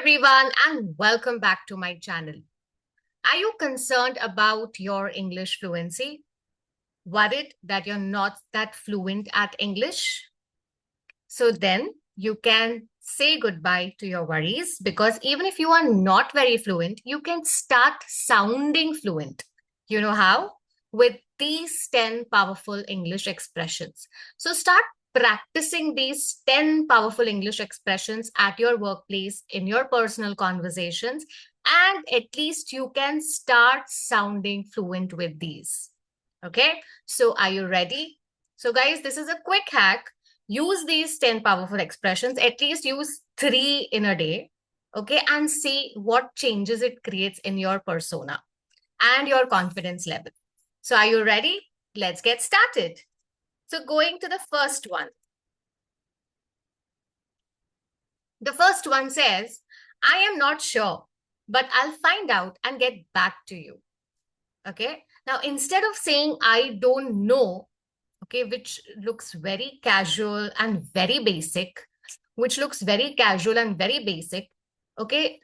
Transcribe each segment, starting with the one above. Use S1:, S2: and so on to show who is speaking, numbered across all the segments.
S1: everyone, and welcome back to my channel. Are you concerned about your English fluency? Worried that you're not that fluent at English? So then you can say goodbye to your worries, because even if you are not very fluent, you can start sounding fluent. You know how? With these 10 powerful English expressions. So start practicing these 10 powerful English expressions at your workplace, in your personal conversations, and at least you can start sounding fluent with these. Okay, so are you ready? So guys, this is a quick hack. Use these 10 powerful expressions, at least use 3 in a day, okay, and see what changes it creates in your persona and your confidence level. So are you ready? Let's get started. So going to the first one. The first one says, I am not sure, but I'll find out and get back to you. Okay. Now, instead of saying I don't know, okay, which looks very casual and very basic, okay,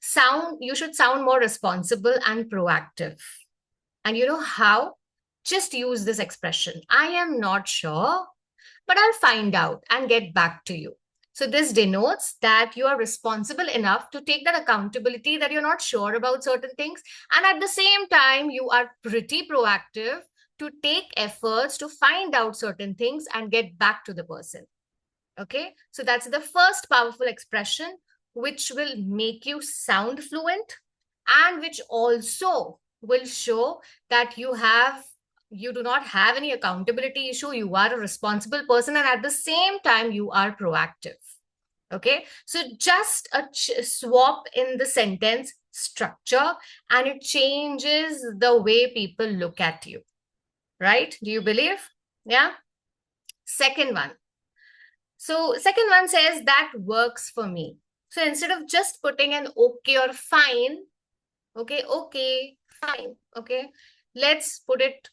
S1: you should sound more responsible and proactive. And you know how? Just use this expression. I am not sure, but I'll find out and get back to you. So this denotes that you are responsible enough to take that accountability that you're not sure about certain things. And at the same time, you are pretty proactive to take efforts to find out certain things and get back to the person. Okay, so that's the first powerful expression, which will make you sound fluent and which also will show that you do not have any accountability issue. You are a responsible person, and at the same time, you are proactive. Okay, so just a swap in the sentence structure, and it changes the way people look at you. Right? Do you believe? Yeah. Second one. So second one says that works for me. So instead of just putting an okay or fine, okay, fine, okay, let's put it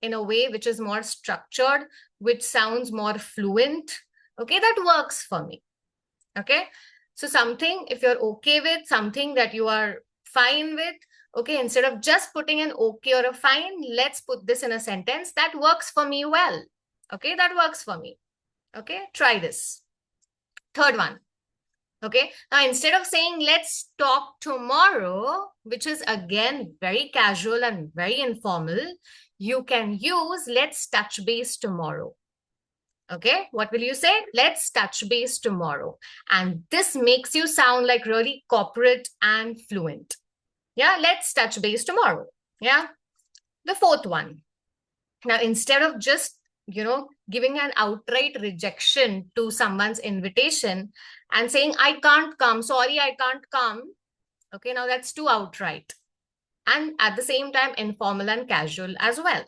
S1: in a way which is more structured, which sounds more fluent. Okay, that works for me. Okay, so something, if you're okay with something that you are fine with, okay, instead of just putting an okay or a fine, let's put this in a sentence that works for me well. Okay, that works for me. Okay, try this. Third one. Okay, now instead of saying let's talk tomorrow, which is again very casual and very informal, you can use let's touch base tomorrow. Okay, what will you say? Let's touch base tomorrow. And this makes you sound like really corporate and fluent. Yeah, let's touch base tomorrow. Yeah. The fourth one. Now, instead of just, giving an outright rejection to someone's invitation and saying, I can't come, sorry, I can't come. Okay, now that's too outright. And at the same time, informal and casual as well.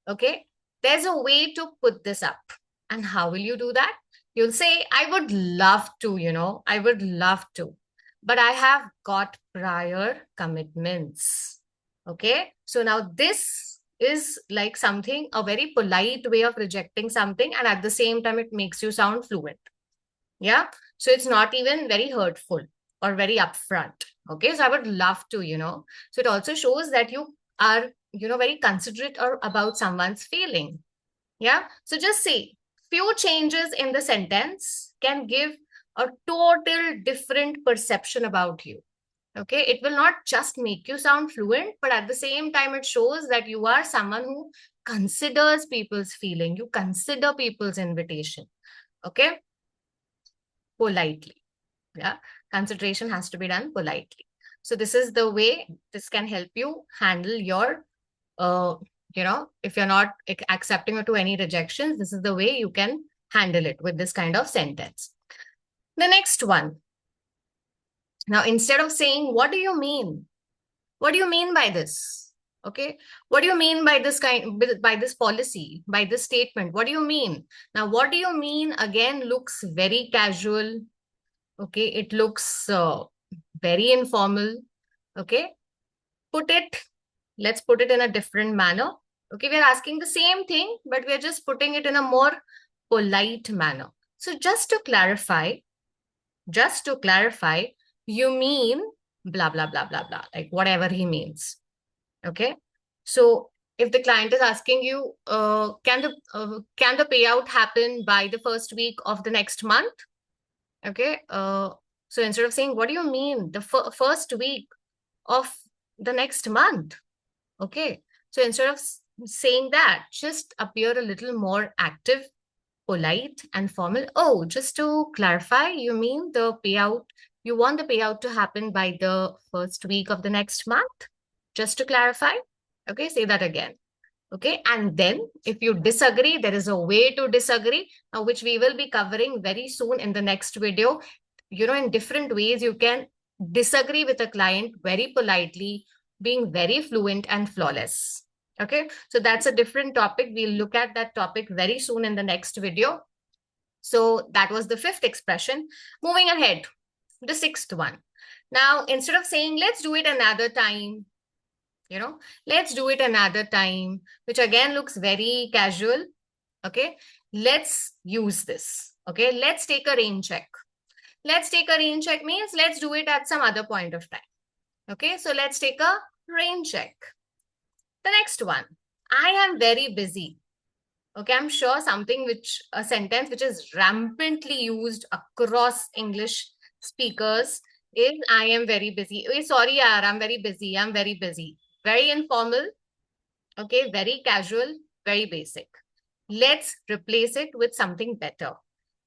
S1: Okay, there's a way to put this up. And how will you do that? You'll say, I would love to, I would love to, but I have got prior commitments. Okay, so now this is like something, a very polite way of rejecting something, and at the same time, it makes you sound fluent. Yeah, so it's not even very hurtful or very upfront. Okay, so I would love to, so it also shows that you are, very considerate or about someone's feeling. Yeah, so just say few changes in the sentence can give a total different perception about you. Okay, it will not just make you sound fluent, but at the same time, it shows that you are someone who considers people's feeling. You consider people's invitation. Okay, politely. Yeah, consideration has to be done politely. So this is the way this can help you handle your, if you're not accepting to any rejections, this is the way you can handle it with this kind of sentence. The next one. Now, instead of saying, what do you mean? What do you mean by this? Okay. What do you mean by this by this policy, by this statement? What do you mean? Now, what do you mean again looks very casual. Okay. It looks very informal. Okay. Let's put it in a different manner. Okay. We're asking the same thing, but we're just putting it in a more polite manner. So just to clarify, you mean blah, blah, blah, blah, blah, like whatever he means. Okay. So if the client is asking you, can the payout happen by the first week of the next month? Okay. So instead of saying, what do you mean the first week of the next month? Okay. So instead of saying that, just appear a little more active, polite, and formal. Oh, just to clarify, you mean you want the payout to happen by the first week of the next month? Just to clarify. Okay, say that again. Okay, and then if you disagree, there is a way to disagree, which we will be covering very soon in the next video. In different ways you can disagree with a client very politely, being very fluent and flawless. Okay, so that's a different topic. We'll look at that topic very soon in the next video. So that was the fifth expression. Moving ahead, the sixth one. Now, instead of saying, let's do it another time, let's do it another time, which again looks very casual. Okay, let's use this. Okay, let's take a rain check. Let's take a rain check means let's do it at some other point of time. Okay, so let's take a rain check. The next one, I am very busy. Okay, I'm sure a sentence which is rampantly used across English speakers is I am very busy. Oh, sorry, yaar, I'm very busy. I'm very busy. Very informal. Okay, very casual, very basic. Let's replace it with something better.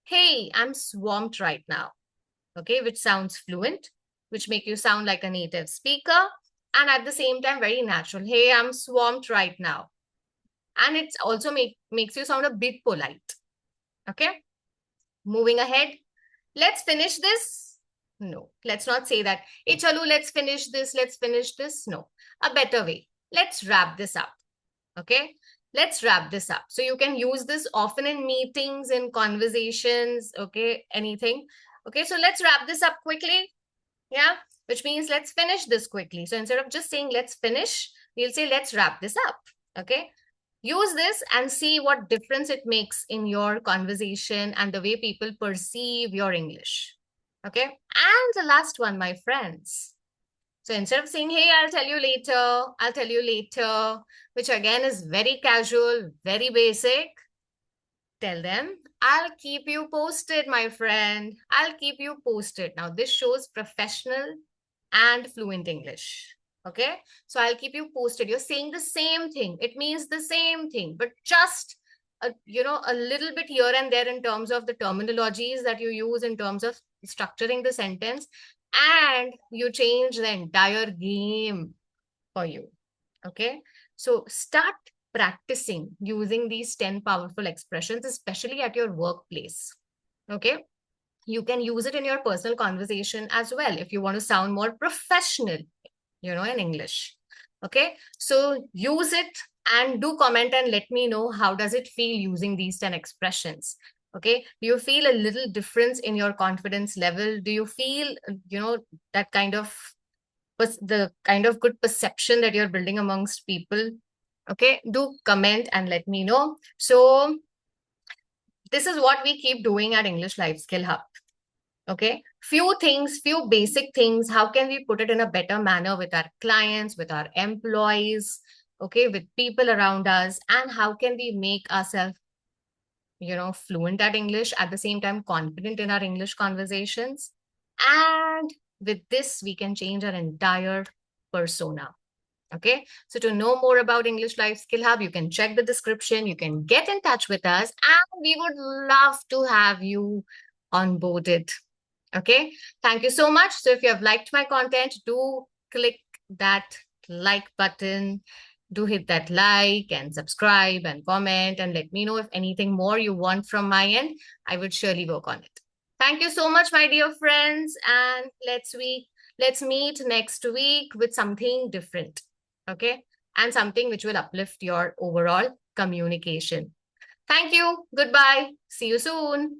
S1: Hey, I'm swamped right now. Okay, which sounds fluent, which make you sound like a native speaker, and at the same time very natural. Hey, I'm swamped right now. And it's also makes you sound a bit polite. Okay, moving ahead. Let's finish this. No, let's not say that. Hey, chalu, let's finish this. Let's finish this. No, a better way. Let's wrap this up. Okay, let's wrap this up. So you can use this often in meetings, in conversations. Okay, anything. Okay, so let's wrap this up quickly. Yeah, which means let's finish this quickly. So instead of just saying let's finish, we'll say let's wrap this up. Okay, use this and see what difference it makes in your conversation and the way people perceive your English. Okay, and the last one, my friends. So instead of saying, hey, I'll tell you later, which again is very casual, very basic, tell them, I'll keep you posted, my friend. I'll keep you posted. Now, this shows professional and fluent English. Okay, so I'll keep you posted. You're saying the same thing. It means the same thing, but just a little bit here and there in terms of the terminologies that you use, in terms of structuring the sentence, and you change the entire game for you. Okay, so start practicing using these 10 powerful expressions, especially at your workplace. Okay, you can use it in your personal conversation as well if you want to sound more professional, in English. Okay, so use it and do comment and let me know how does it feel using these 10 expressions. Okay, do you feel a little difference in your confidence level? Do you feel, that kind of the kind of good perception that you're building amongst people? Okay, do comment and let me know. So this is what we keep doing at English Life Skill Hub. Okay, few basic things. How can we put it in a better manner with our clients, with our employees, okay, with people around us, and how can we make ourselves, fluent at English, at the same time confident in our English conversations. And with this, we can change our entire persona. Okay, so to know more about English Life Skill Hub, you can check the description, you can get in touch with us, and we would love to have you onboarded. Okay, thank you so much. So if you have liked my content, do click that like button, do hit that like and subscribe and comment and let me know if anything more you want from my end. I would surely work on it. Thank you so much, my dear friends, and let's meet next week with something different. Okay, and something which will uplift your overall communication. Thank you. Goodbye. See you soon.